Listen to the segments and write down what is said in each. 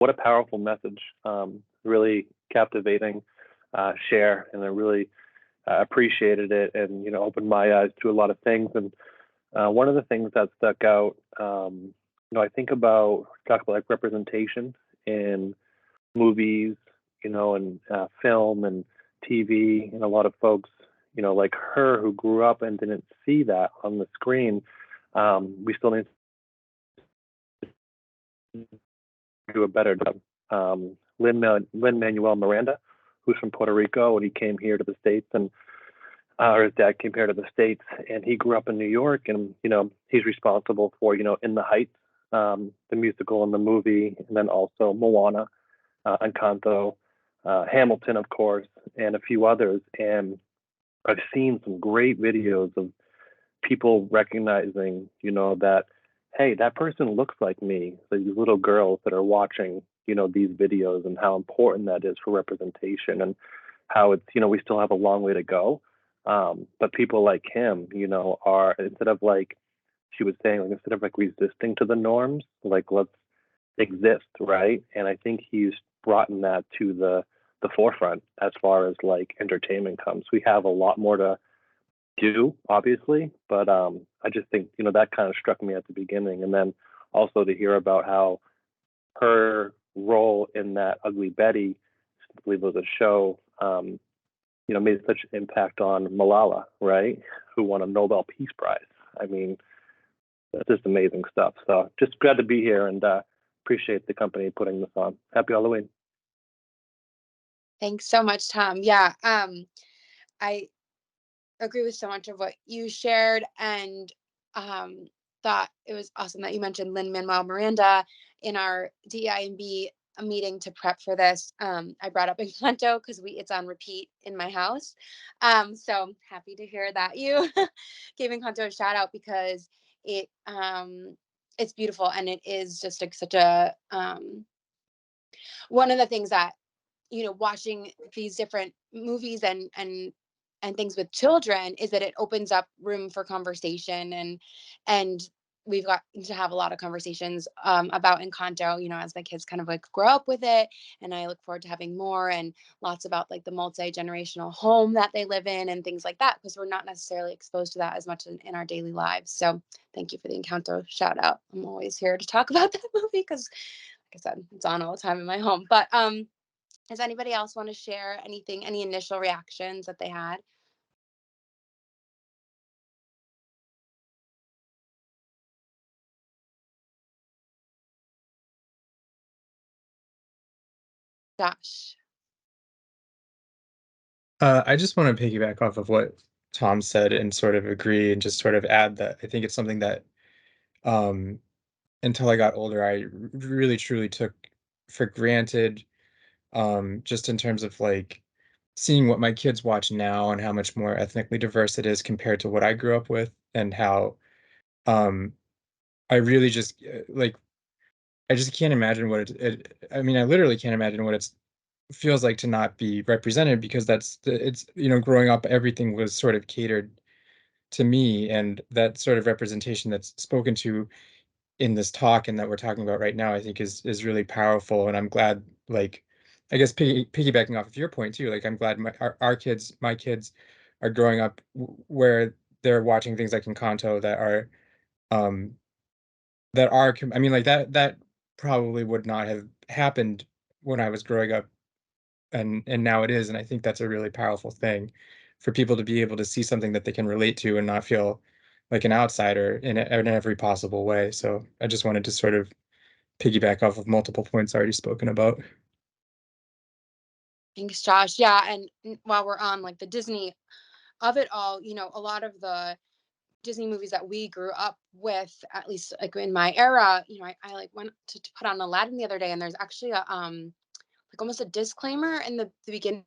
what a powerful message. Really captivating share, and I really appreciated it, and opened my eyes to a lot of things. And one of the things that stuck out, I think about talk about like representation in movies, and film and TV, and a lot of folks, like her, who grew up and didn't see that on the screen. We still need to do a better job. Lin Manuel Miranda, who's from Puerto Rico, and he came here to the States, and or his dad came here to the States, and he grew up in New York, and he's responsible for In the Heights, the musical and the movie, and then also Moana, Encanto, Hamilton, of course, and a few others. And I've seen some great videos of people recognizing, that, hey, that person looks like me. So these little girls that are watching, these videos, and how important that is for representation, and how it's, we still have a long way to go. But people like him, are, instead of like she was saying, like, instead of like resisting to the norms, like, let's exist, right? And I think he's brought in that to the forefront as far as like entertainment comes. We have a lot more to do, obviously, but I just think that kind of struck me at the beginning, and then also to hear about how her role in that Ugly Betty, I believe it was a show, made such an impact on Malala, right? Who won a Nobel Peace Prize. I mean, that's just amazing stuff. So just glad to be here, and appreciate the company putting this on. Happy Halloween. Thanks so much, Tom. Yeah, I agree with so much of what you shared, and thought it was awesome that you mentioned Lin-Manuel Miranda in our DEI&B meeting to prep for this. I brought up Encanto because it's on repeat in my house. So happy to hear that you gave Encanto a shout out, because it's beautiful, and it is just like such a one of the things that, watching these different movies and things with children, is that it opens up room for conversation, and we've got to have a lot of conversations about Encanto, as my kids kind of like grow up with it, and I look forward to having more, and lots about like the multi-generational home that they live in and things like that, because we're not necessarily exposed to that as much in our daily lives. So thank you for the Encanto shout out. I'm always here to talk about that movie because, like I said, it's on all the time in my home. But does anybody else want to share anything, any initial reactions that they had? Josh. I just want to piggyback off of what Tom said and sort of agree and just sort of add that I think it's something that um, until I got older, I really truly took for granted, just in terms of like seeing what my kids watch now and how much more ethnically diverse it is compared to what I grew up with, and how um, I really just like I just can't imagine what I mean, I literally can't imagine what it feels like to not be represented, because it's growing up, everything was sort of catered to me, and that sort of representation that's spoken to in this talk and that we're talking about right now, I think is really powerful. And I'm glad, like, I guess piggybacking off of your point too, like, I'm glad our kids, my kids, are growing up where they're watching things like Encanto um I mean, like, that probably would not have happened when I was growing up, and now it is. And I think that's a really powerful thing for people to be able to see something that they can relate to and not feel like an outsider in every possible way. So I just wanted to sort of piggyback off of multiple points already spoken about. Thanks, Josh. Yeah, and while we're on like the Disney of it all, a lot of the Disney movies that we grew up with, at least like in my era, I like went to put on Aladdin the other day, and there's actually a like almost a disclaimer in the beginning.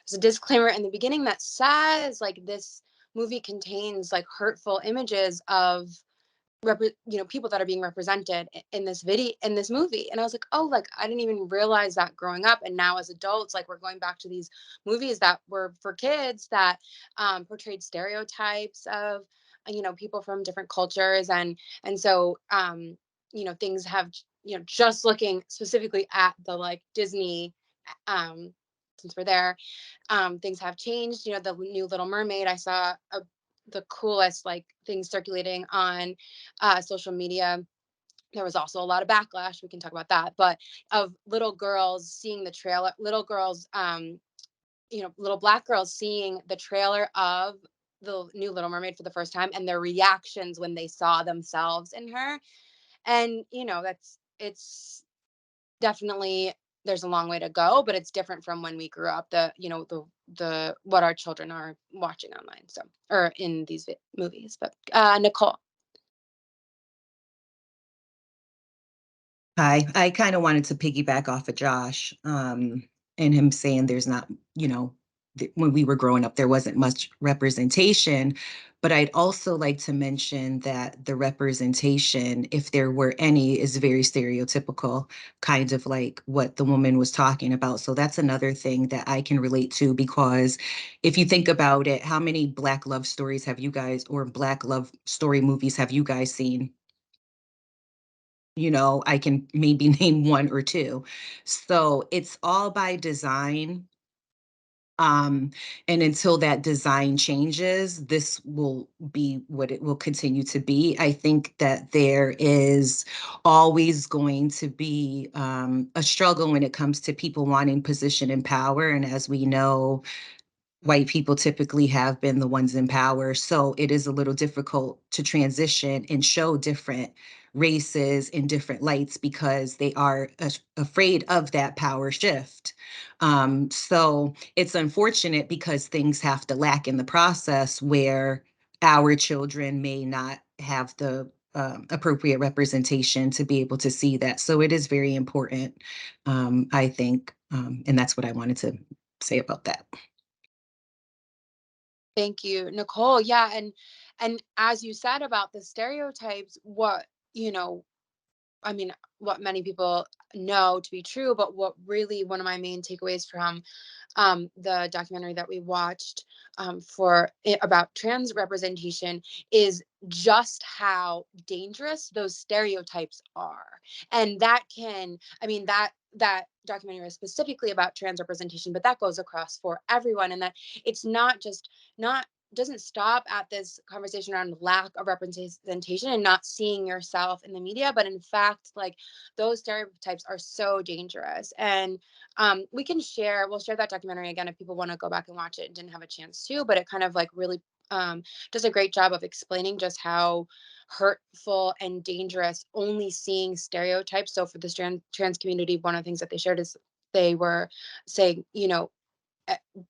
There's a disclaimer in the beginning that says like this movie contains like hurtful images of people that are being represented in this movie. And I was like, oh, like I didn't even realize that growing up. And now as adults, like we're going back to these movies that were for kids that portrayed stereotypes of people from different cultures, and so things have just looking specifically at the like Disney, since we're there, things have changed. The new Little Mermaid, I saw the coolest like things circulating on social media. There was also a lot of backlash. We can talk about that, but of little girls seeing the trailer, little girls, little Black girls seeing the trailer of the new Little Mermaid for the first time and their reactions when they saw themselves in her. And, it's definitely, there's a long way to go, but it's different from when we grew up, the what our children are watching online. So, or in these movies, but, Nicole. Hi, I kind of wanted to piggyback off of Josh, and him saying there's not, when we were growing up, there wasn't much representation. But I'd also like to mention that the representation, if there were any, is very stereotypical, kind of like what the woman was talking about. So that's another thing that I can relate to, because if you think about it, how many Black love stories have you guys, or Black love story movies have you guys seen? I can maybe name one or two. So it's all by design. And until that design changes, this will be what it will continue to be. I think that there is always going to be a struggle when it comes to people wanting position and power. And as we know, white people typically have been the ones in power. So it is a little difficult to transition and show different races in different lights because they are afraid of that power shift. So it's unfortunate because things have to lack in the process where our children may not have the appropriate representation to be able to see that. So it is very important, I think, and that's what I wanted to say about that. Thank you, Nicole. Yeah, and as you said about the stereotypes, I mean, what many people know to be true, but what really one of my main takeaways from the documentary that we watched about trans representation is just how dangerous those stereotypes are. And that can, I mean, that documentary is specifically about trans representation, but that goes across for everyone. And that it's not doesn't stop at this conversation around lack of representation and not seeing yourself in the media, but in fact, like those stereotypes are so dangerous. And we'll share that documentary again if people want to go back and watch it and didn't have a chance to, but it kind of like really does a great job of explaining just how hurtful and dangerous only seeing stereotypes. So for the trans community, one of the things that they shared is they were saying,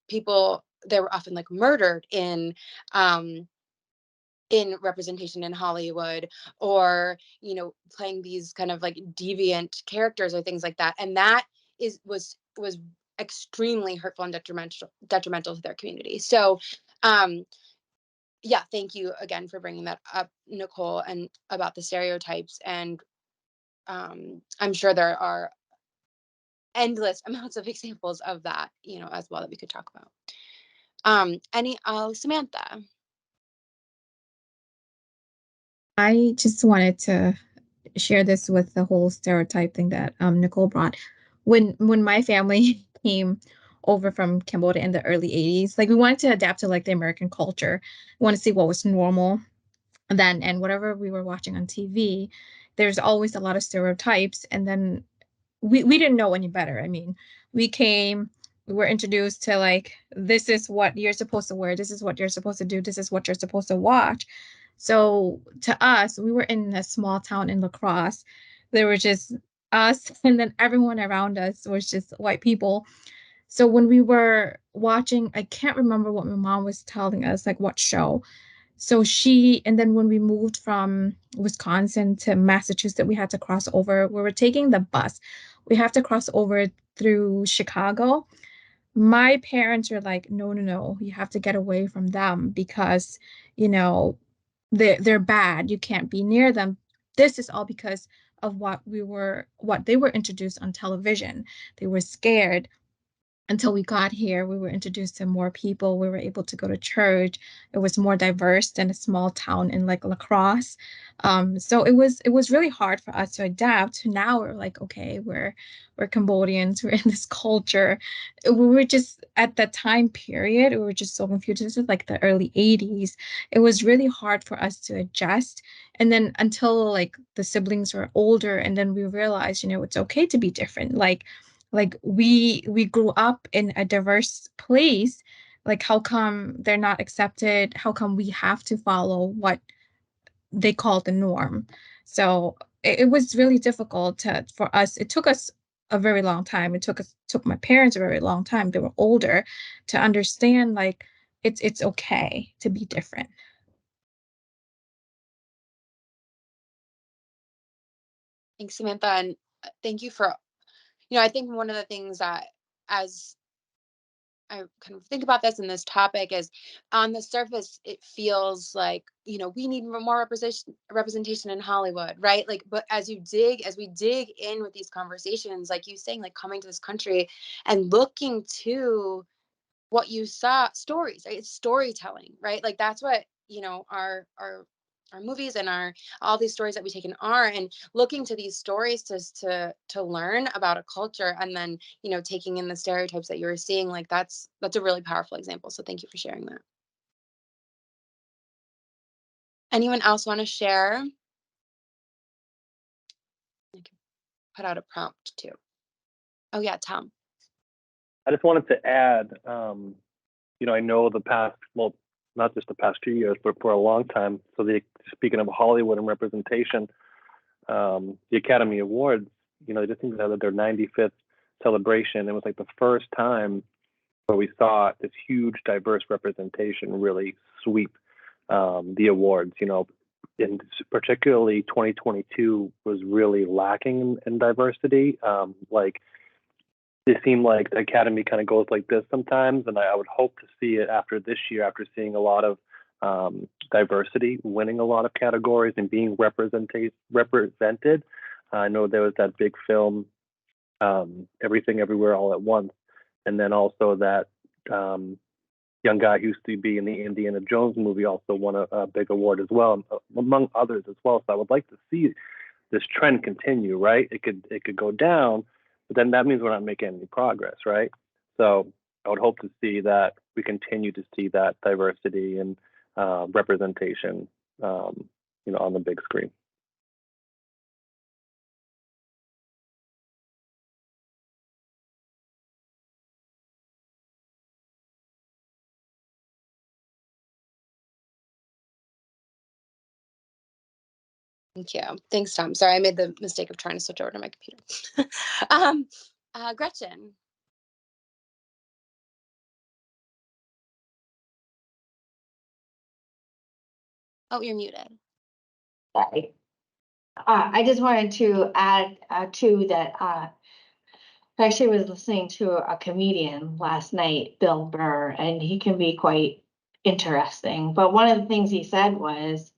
people, they were often like murdered in representation in Hollywood, or playing these kind of like deviant characters or things like that, and that was extremely hurtful and detrimental to their community. So yeah, thank you again for bringing that up, Nicole, and about the stereotypes. And I'm sure there are endless amounts of examples of that, as well, that we could talk about. Samantha. I just wanted to share this with the whole stereotype thing that Nicole brought. When my family came over from Cambodia in the early 80s, like we wanted to adapt to like the American culture. We want to see what was normal then, and whatever we were watching on TV, there's always a lot of stereotypes. And then we didn't know any better. I mean, we were introduced to like, this is what you're supposed to wear, this is what you're supposed to do, this is what you're supposed to watch. So to us, we were in a small town in La Crosse. There were just us, and then everyone around us was just white people. So when we were watching, I can't remember what my mom was telling us, like what show. So and then when we moved from Wisconsin to Massachusetts, we had to cross over. We were taking the bus. We have to cross over through Chicago. My parents were like, no, no, no, you have to get away from them because, they're bad. You can't be near them. This is all because of what they were introduced on television. They were scared. until we got here, we were introduced to more people. We were able to go to church. It was more diverse than a small town in like La Crosse. So it was really hard for us to adapt. Now we're like, okay, we're Cambodians. We're in this culture. We were just at that time period. We were just so confused. This is like the early '80s. It was really hard for us to adjust. And then until like the siblings were older, and then we realized, it's okay to be different. Like we grew up in a diverse place. Like how come they're not accepted? How come we have to follow what they call the norm? So it was really difficult for us. It took us a very long time. It took my parents a very long time. They were older to understand like it's okay to be different. Thanks, Samantha, and thank you for, I think one of the things that, as I kind of think about this and this topic, is on the surface, it feels like, we need more representation in Hollywood, right? Like, but as we dig in with these conversations, like you saying, like coming to this country and looking to what you saw, stories, right? It's storytelling, right? Like that's what, our movies and all these stories that we take in are, and looking to these stories to learn about a culture, and then taking in the stereotypes that you were seeing, like that's a really powerful example. So thank you for sharing that. Anyone else want to share? I can put out a prompt too. Oh yeah, Tom. I just wanted to add, I know the past, well, not just the past few years, but for a long time. So speaking of Hollywood and representation, the Academy Awards, they just think that their 95th celebration. It was like the first time where we saw this huge diverse representation really sweep the awards. And particularly 2022 was really lacking in diversity. Like it seemed like the Academy kind of goes like this sometimes, and I would hope to see it after this year, after seeing a lot of diversity, winning a lot of categories and being represented. I know there was that big film, Everything Everywhere All at Once, and then also that young guy who used to be in the Indiana Jones movie also won a big award as well, among others as well. So I would like to see this trend continue, right? It could go down, but then that means we're not making any progress, right? So I would hope to see that we continue to see that diversity and representation, on the big screen. Thank you. Thanks, Tom. Sorry, I made the mistake of trying to switch over to my computer. Gretchen. Oh, you're muted. Sorry. I just wanted to add to that. I actually was listening to a comedian last night, Bill Burr, and he can be quite interesting. But one of the things he said was,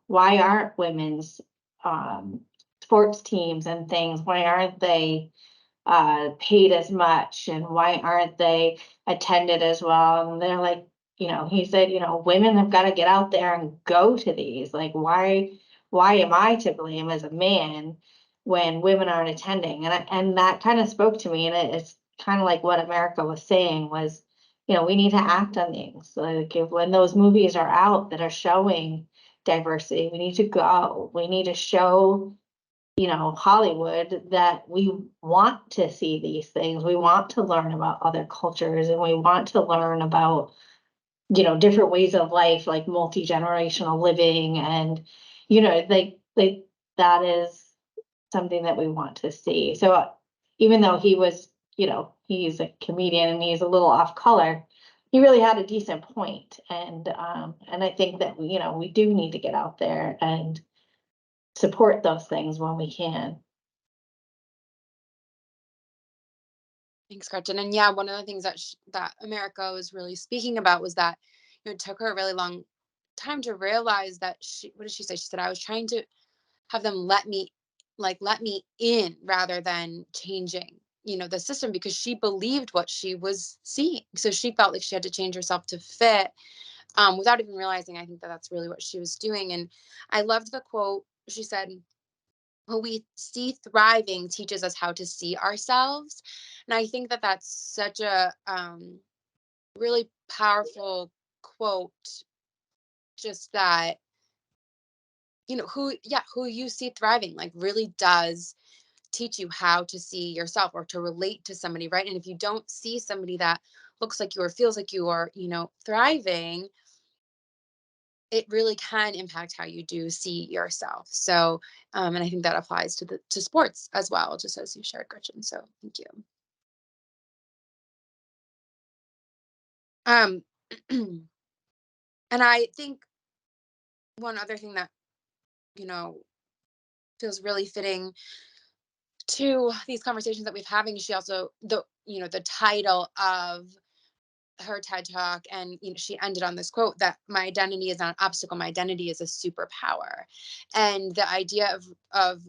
why aren't women's sports teams and things, why aren't they paid as much, and why aren't they attended as well? And they're like, he said, women have got to get out there and go to these. Like, why am I to blame as a man when women aren't attending? And that kind of spoke to me. And it's kind of like what America was saying was, we need to act on things. Like when those movies are out that are showing diversity, we need to go. We need to show Hollywood that we want to see these things. We want to learn about other cultures, and we want to learn about, different ways of life, like multi-generational living. And, that is something that we want to see. So even though he was, he's a comedian and he's a little off color, he really had a decent point. And I think that, we do need to get out there and support those things when we can. Thanks, Gretchen. And yeah, one of the things that America was really speaking about was that it took her a really long time to realize that what did she say? She said, I was trying to have them let me in rather than changing the system, because she believed what she was seeing. So she felt like she had to change herself to fit, without even realizing. I think that that's really what she was doing. And I loved the quote. She said, "What we see thriving teaches us how to see ourselves." And I think that that's such a really powerful quote. Just that, who you see thriving, like, really does teach you how to see yourself or to relate to somebody, right? And if you don't see somebody that looks like you or feels like you are, thriving, it really can impact how you do see yourself. So, and I think that applies to sports as well, just as you shared, Gretchen. So thank you. Um, and I think one other thing that, you know, feels really fitting to these conversations that we've having, she also, the title of her TED Talk, and she ended on this quote that my identity is not an obstacle, my identity is a superpower. And the idea of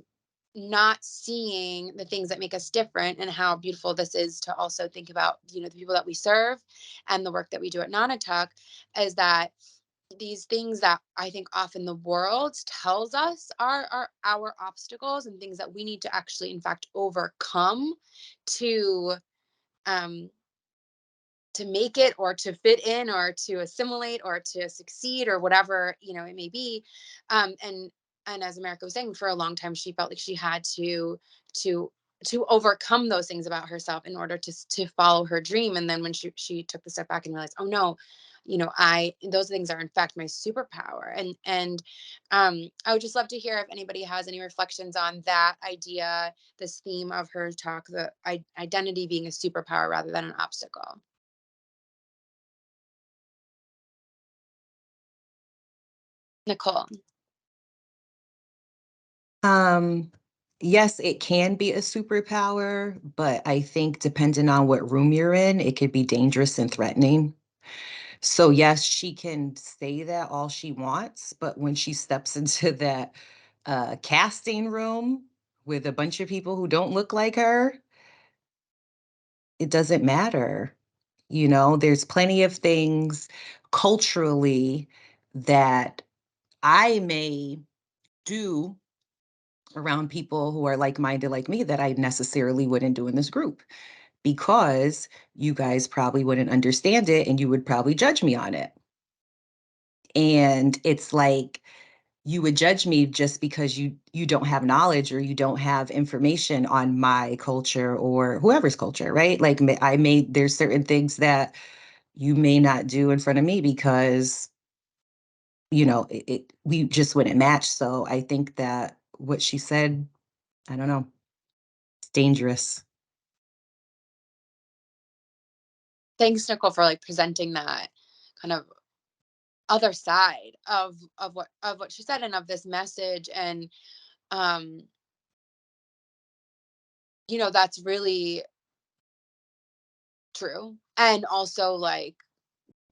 not seeing the things that make us different, and how beautiful this is to also think about, the people that we serve and the work that we do at Nonotuck, is that these things that I think often the world tells us are our obstacles, and things that we need to actually, in fact, overcome to um to make it, or to fit in, or to assimilate, or to succeed, or whatever it may be. And as America was saying, for a long time she felt like she had to to overcome those things about herself in order to follow her dream. And then when she took the step back and realized, oh no, I those things are in fact my superpower. And I would just love to hear if anybody has any reflections on that idea, this theme of her talk, the identity being a superpower rather than an obstacle. Nicole. Yes, it can be a superpower, but I think depending on what room you're in, it could be dangerous and threatening. So yes, she can say that all she wants, but when she steps into that casting room with a bunch of people who don't look like her, it doesn't matter. There's plenty of things culturally that I may do around people who are like-minded like me that I necessarily wouldn't do in this group, because you guys probably wouldn't understand it and you would probably judge me on it. And it's like, you would judge me just because you don't have knowledge, or you don't have information on my culture or whoever's culture, right? Like, there's certain things that you may not do in front of me because we just wouldn't match. So I think that what she said, I don't know, it's dangerous. Thanks, Nicole, for presenting that kind of other side of what she said, and of this message. And um that's really true, and also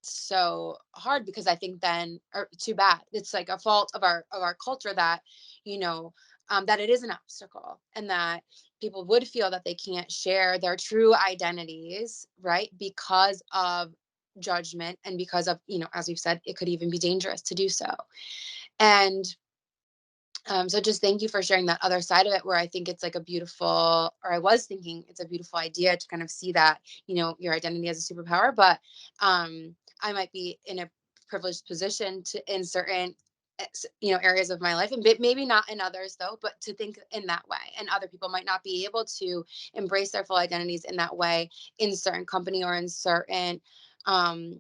so hard, because I think then, or too bad, it's like a fault of our culture that that it is an obstacle, and that people would feel that they can't share their true identities, right, because of judgment, and because of, as we've said, it could even be dangerous to do so. And so just thank you for sharing that other side of it, where I think it's like a beautiful, or I was thinking it's a beautiful idea to kind of see that, your identity as a superpower. But I might be in a privileged position in certain, areas of my life, and maybe not in others though, but to think in that way. And other people might not be able to embrace their full identities in that way in certain company, or in certain um,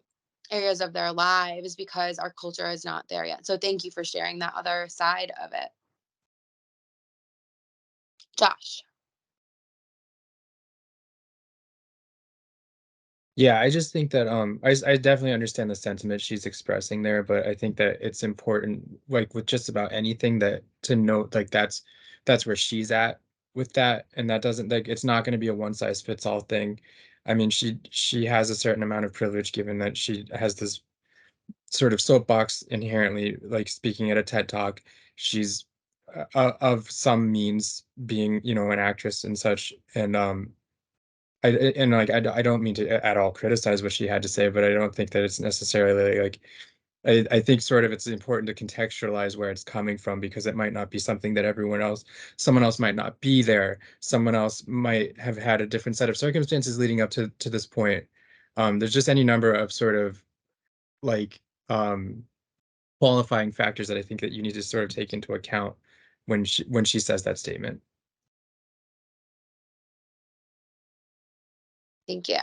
areas of their lives, because our culture is not there yet. So thank you for sharing that other side of it. Josh. Yeah, I just think that I definitely understand the sentiment she's expressing there, but I think that it's important, like with just about anything, that to note, like, that's where she's at with that, and that doesn't, like, it's not going to be a one size fits all thing. I mean, she has a certain amount of privilege, given that she has this sort of soapbox inherently, like speaking at a TED Talk. She's of some means, being, an actress and such, and I don't mean to at all criticize what she had to say, but I don't think that it's necessarily like, I think sort of it's important to contextualize where it's coming from, because it might not be something that someone else might not be there. Someone else might have had a different set of circumstances leading up to this point. There's just any number of sort of like qualifying factors that I think that you need to sort of take into account when she says that statement. Thank you.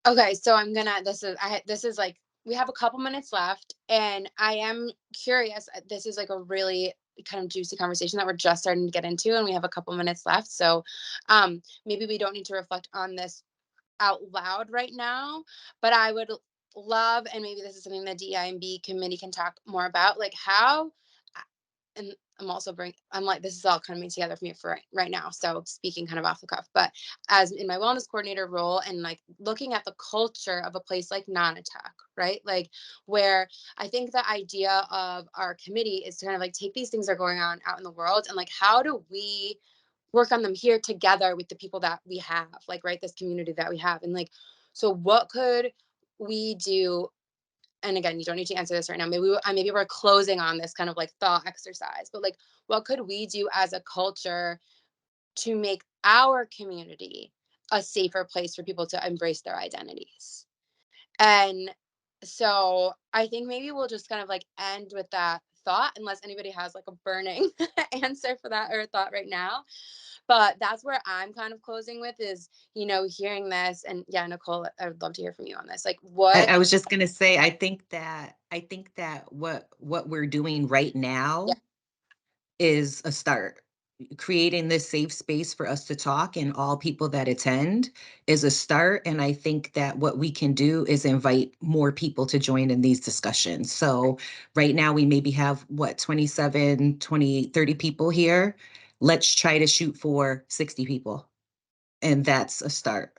Okay, so this is like, we have a couple minutes left, and I am curious. This is like a really kind of juicy conversation that we're just starting to get into, and we have a couple minutes left. So maybe we don't need to reflect on this out loud right now, but I would love, and maybe this is something the DIMB committee can talk more about, like how, and I'm like, this is all coming together for me for right now. So speaking kind of off the cuff, but as in my wellness coordinator role, and like looking at the culture of a place like Nonotuck, right? Like, where I think the idea of our committee is to kind of like take these things that are going on out in the world, and like, how do we work on them here together with the people that we have, like, right, this community that we have. And like, so what could we do? And again, you don't need to answer this right now. Maybe we're closing on this kind of like thought exercise, but like, what could we do as a culture to make our community a safer place for people to embrace their identities? And so I think maybe we'll just kind of like end with that thought, unless anybody has like a burning answer for that or a thought right now. But that's where I'm kind of closing with, is, hearing this. And yeah, Nicole, I would love to hear from you on this. Like, what? I was just gonna say, I think that what we're doing right Yeah. now is a start. Creating this safe space for us to talk and all people that attend is a start. And I think that what we can do is invite more people to join in these discussions. So right now we maybe have 27, 20, 30 people here. Let's try to shoot for 60 people. And that's a start.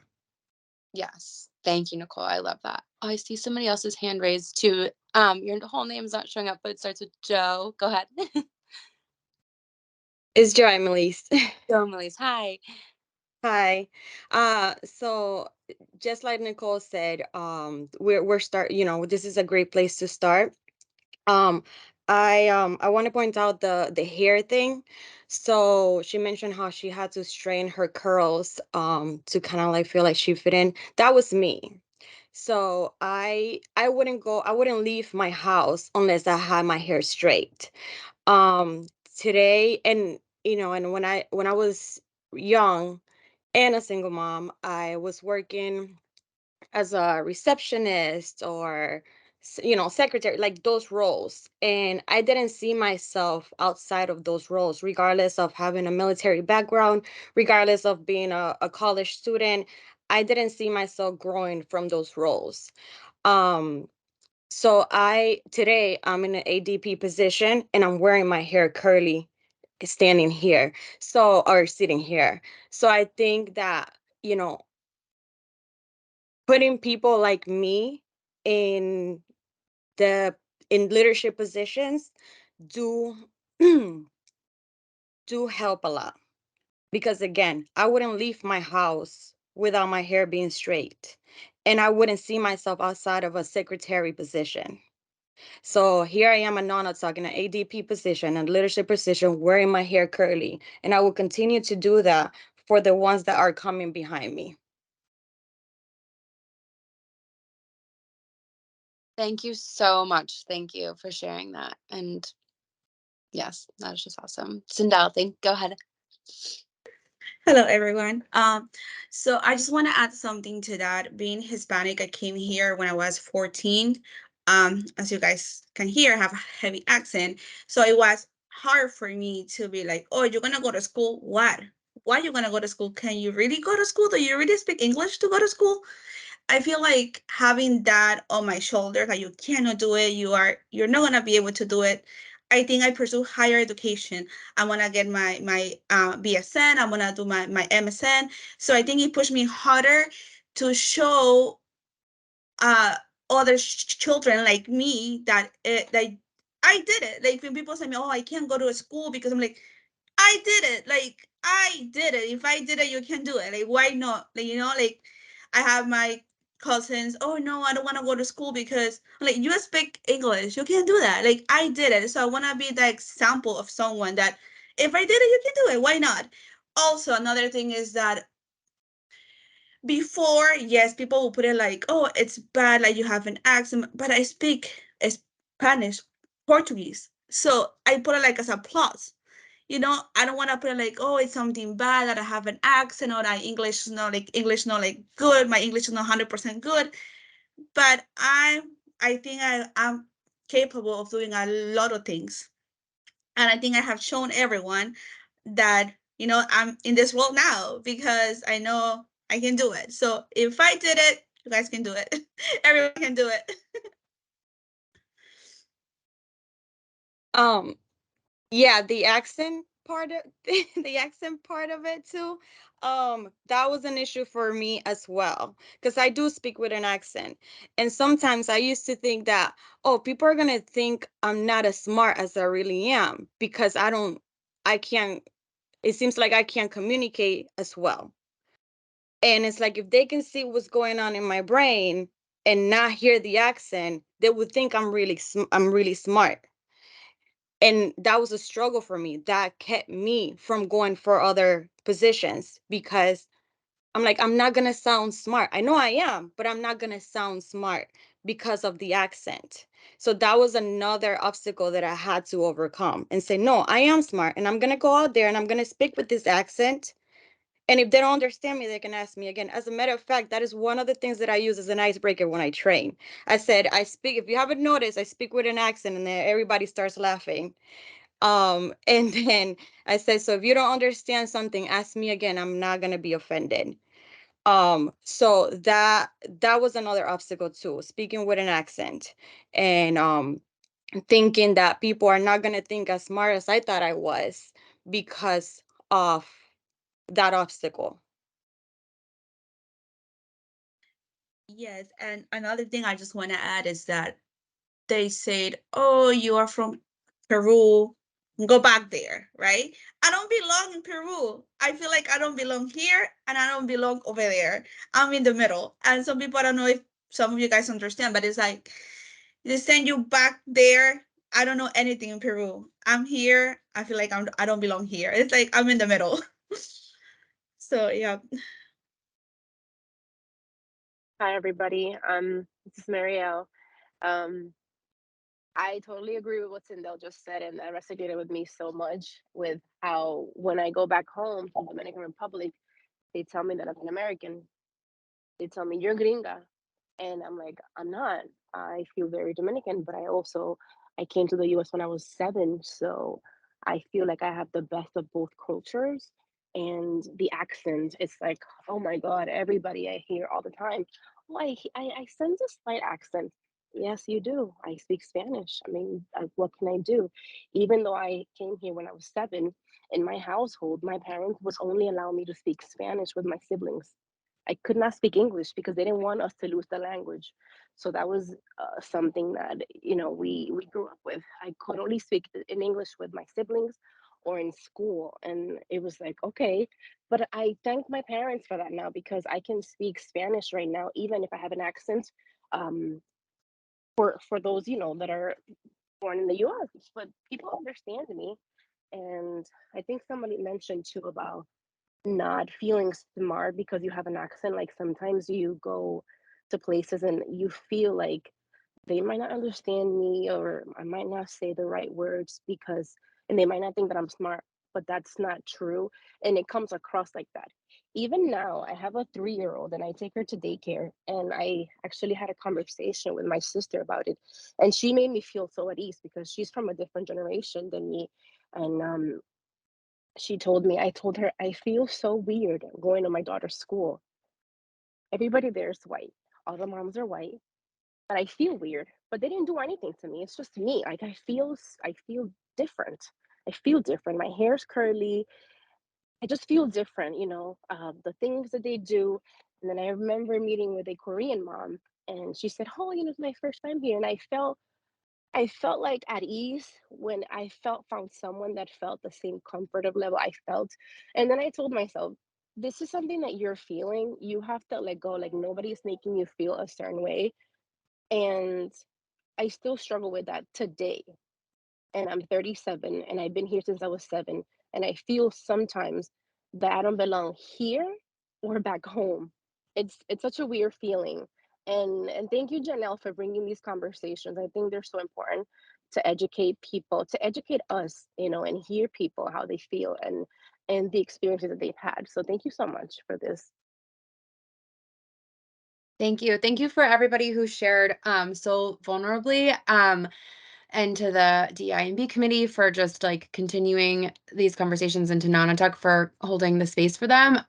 Yes. Thank you, Nicole. I love that. Oh, I see somebody else's hand raised too. Your whole name's not showing up, but it starts with Joe. Go ahead. It's Joe Emily's. Joe Emily's. Hi. Hi. So just like Nicole said, this is a great place to start. Um, I want to point out the hair thing. So she mentioned how she had to straighten her curls to kind of like feel like she fit in. That was me. So I wouldn't leave my house unless I had my hair straight. Today, and and when I was young and a single mom, I was working as a receptionist or secretary, like those roles, and I didn't see myself outside of those roles, regardless of having a military background, regardless of being a college student. I didn't see myself growing from those roles. um so today I'm in an ADP position and I'm wearing my hair curly, standing here, or sitting here. So I think that, putting people like me in the in leadership positions do do help a lot, because again, I wouldn't leave my house without my hair being straight, and I wouldn't see myself outside of a secretary position. So here I am, a Nonotuck in an ADP position and leadership position, wearing my hair curly, and I will continue to do that for the ones that are coming behind me. Thank you so much. Thank you for sharing that. And yes, that's just awesome. Sindel, go ahead. Hello, everyone. So I just want to add something to that. Being Hispanic, I came here when I was 14. As you guys can hear, I have a heavy accent. So it was hard for me to be like, oh, you're gonna go to school? What? Why are you gonna go to school? Can you really go to school? Do you really speak English to go to school? I feel like having that on my shoulder, that you cannot do it, you're not gonna be able to do it. I think I pursue higher education. I want to get my BSN. I want to do my MSN. So I think it pushed me harder to show other children like me that I did it. Like when people say me, oh, I can't go to school because I'm like, I did it. Like I did it. If I did it, you can do it. Like why not? Like like I have my cousins. Oh no, I don't want to go to school because like you speak English. You can't do that. Like I did it. So I want to be the example of someone that if I did it, you can do it. Why not? Also, another thing is that before, yes, people will put it like, oh, it's bad, like you have an accent, but I speak Spanish, Portuguese. So I put it like as a plus. I don't want to put it like, oh, it's something bad that I have an accent or that English not like good. My English is not 100% good. But I think I'm capable of doing a lot of things. And I think I have shown everyone that, I'm in this world now because I know I can do it. So if I did it, you guys can do it. Everyone can do it. Yeah, the accent part of the accent part of it too. That was an issue for me as well because I do speak with an accent. And sometimes I used to think that, oh, people are gonna think I'm not as smart as I really am because I can't, it seems like I can't communicate as well. And it's like if they can see what's going on in my brain and not hear the accent, they would think I'm really smart. And that was a struggle for me. That kept me from going for other positions because I'm like, I'm not going to sound smart. I know I am, but I'm not going to sound smart because of the accent. So that was another obstacle that I had to overcome and say, no, I am smart and I'm going to go out there and I'm going to speak with this accent. And if they don't understand me, they can ask me again. As a matter of fact, that is one of the things that I use as an icebreaker when I train. I said, if you haven't noticed, I speak with an accent and then everybody starts laughing. And then I said, so if you don't understand something, ask me again. I'm not gonna be offended. So that was another obstacle too, speaking with an accent and thinking that people are not gonna think as smart as I thought I was because of that obstacle. Yes, and another thing I just want to add is that they said, oh, you are from Peru, go back there, right? I don't belong in Peru. I feel like I don't belong here and I don't belong over there. I'm in the middle. And some people, I don't know if some of you guys understand, but it's like they send you back there. I don't know anything in Peru. I'm here. I feel like I don't belong here. It's like I'm in the middle. So yeah. Hi, everybody. This is Marielle. Um, I totally agree with what Sindel just said, and that resonated with me so much with how when I go back home to the Dominican Republic, they tell me that I'm an American. They tell me, you're gringa. And I'm like, I'm not. I feel very Dominican, but I came to the US when I was 7. So I feel like I have the best of both cultures. And the accent, it's like, oh my God, everybody I hear all the time. Oh, I sense a slight accent. Yes, you do. I speak Spanish. I mean, what can I do? Even though I came here when I was 7, in my household, my parents would only allow me to speak Spanish with my siblings. I could not speak English because they didn't want us to lose the language. So that was something that we grew up with. I could only speak in English with my siblings or in school, and it was like okay. But I thank my parents for that now because I can speak Spanish right now, even if I have an accent. Um, for those that are born in the U.S., but people understand me, and I think somebody mentioned too about not feeling smart because you have an accent. Like sometimes you go to places and you feel like they might not understand me or I might not say the right words and they might not think that I'm smart, but that's not true. And it comes across like that. Even now, I have a 3-year-old and I take her to daycare. And I actually had a conversation with my sister about it. And she made me feel so at ease because she's from a different generation than me. And she told me, I told her, I feel so weird going to my daughter's school. Everybody there is white. All the moms are white, but I feel weird. But they didn't do anything to me. It's just me. Like I feel different. I feel different. My hair's curly. I just feel different, the things that they do. And then I remember meeting with a Korean mom, and she said, "Oh, it's my first time here," and I felt I felt like at ease when I found someone that felt the same comfortable level I felt. And then I told myself, this is something that you're feeling. You have to let go. Like nobody's making you feel a certain way. And I still struggle with that today. And I'm 37 and I've been here since I was 7. And I feel sometimes that I don't belong here or back home. It's such a weird feeling. And thank you, Janelle, for bringing these conversations. I think they're so important to educate people, to educate us, and hear people how they feel and the experiences that they've had. So thank you so much for this. Thank you. Thank you for everybody who shared so vulnerably. And to the DIMB committee for just like continuing these conversations, and to Nonotuck for holding the space for them.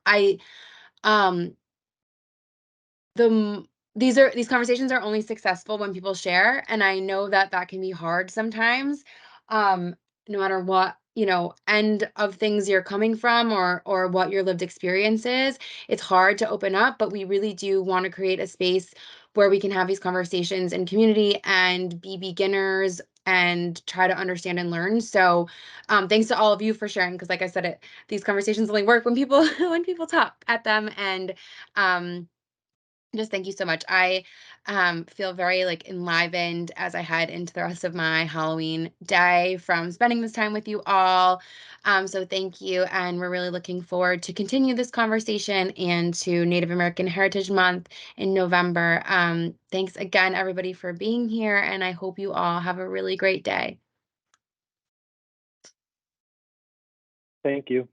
Um these conversations are only successful when people share, and I know that that can be hard sometimes, no matter what end of things you're coming from, or what your lived experience is. It's hard to open up, but we really do want to create a space where we can have these conversations in community and be beginners and try to understand and learn. So thanks to all of you for sharing, because like I said, these conversations only work when people when people talk at them. And just thank you so much. I feel very like enlivened as I head into the rest of my Halloween day from spending this time with you all. So thank you. And we're really looking forward to continue this conversation and to Native American Heritage Month in November. Thanks again, everybody, for being here. And I hope you all have a really great day. Thank you.